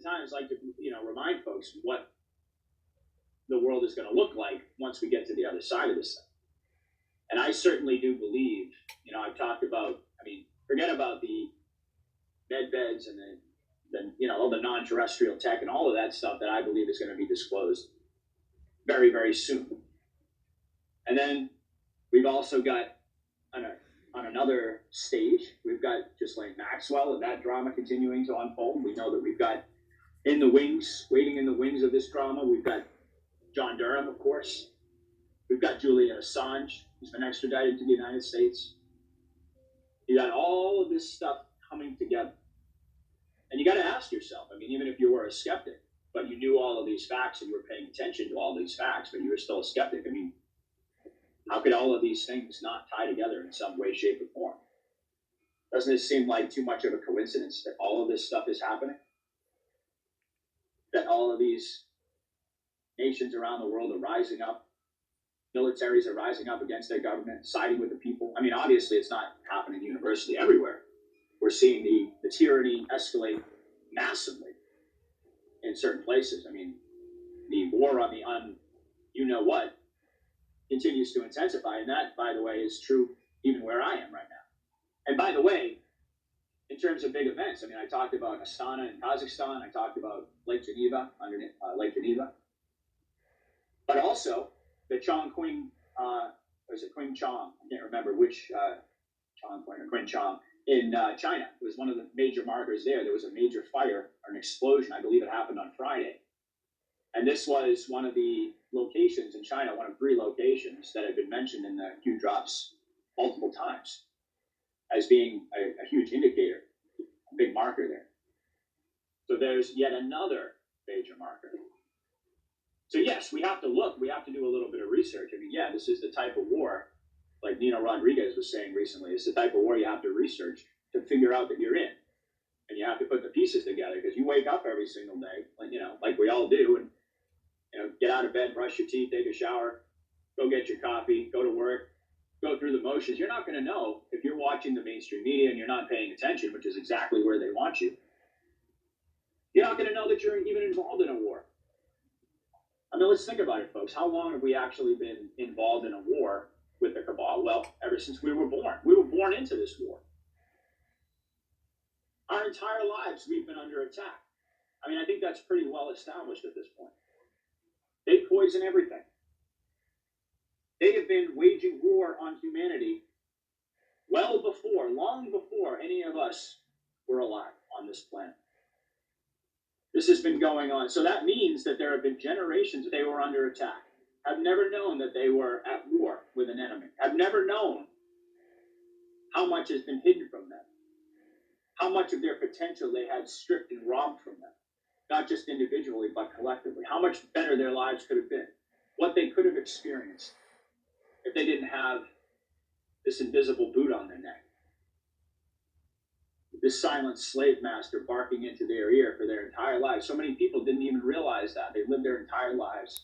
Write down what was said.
oftentimes like to, remind folks what the world is going to look like once we get to the other side of this thing. And I certainly do believe, I've talked about, forget about the med beds and all the non-terrestrial tech and all of that stuff that I believe is going to be disclosed very, very soon. And then we've also got on another stage, we've got Ghislaine Maxwell and that drama continuing to unfold. We know that we've got waiting in the wings of this drama, we've got John Durham, of course. We've got Julian Assange, who's been extradited to the United States. You got all of this stuff coming together. And you got to ask yourself, even if you were a skeptic, but you knew all of these facts and you were paying attention to all these facts, but you were still a skeptic, how could all of these things not tie together in some way, shape, or form? Doesn't it seem like too much of a coincidence that all of this stuff is happening? That all of these nations around the world are rising up, militaries are rising up against their government, siding with the people. Obviously it's not happening universally everywhere. We're seeing the tyranny escalate massively in certain places. The war on the you-know-what continues to intensify, and that, by the way, is true even where I am right now. And by the way, in terms of big events, I talked about Astana in Kazakhstan, I talked about Lake Geneva, Lake Geneva, but also the Chongqing, was it Qingchang? I can't remember which Chongqing or Qingchang in China. It was one of the major markers there. There was a major fire or an explosion. I believe it happened on Friday. And this was one of the locations in China, one of 3 locations that had been mentioned in the Q drops multiple times as being a huge indicator, a big marker there. So there's yet another major marker. So yes, we have to look, we have to do a little bit of research. This is the type of war, like Nino Rodriguez was saying recently, it's the type of war you have to research to figure out that you're in. And you have to put the pieces together because you wake up every single day, like we all do, and get out of bed, brush your teeth, take a shower, go get your coffee, go to work, go through the motions. You're not going to know if you're watching the mainstream media and you're not paying attention, which is exactly where they want you. You're not going to know that you're even involved in a war. Let's think about it, folks. How long have we actually been involved in a war with the cabal? Well, ever since we were born. We were born into this war. Our entire lives, we've been under attack. I think that's pretty well established at this point. They poison everything. They have been waging war on humanity long before any of us were alive on this planet. This has been going on. So that means that there have been generations that they were under attack, have never known that they were at war with an enemy, have never known how much has been hidden from them, how much of their potential they had stripped and robbed from them, not just individually, but collectively, how much better their lives could have been, what they could have experienced if they didn't have this invisible boot on their neck, this silent slave master barking into their ear for their entire lives. So many people didn't even realize that. They lived their entire lives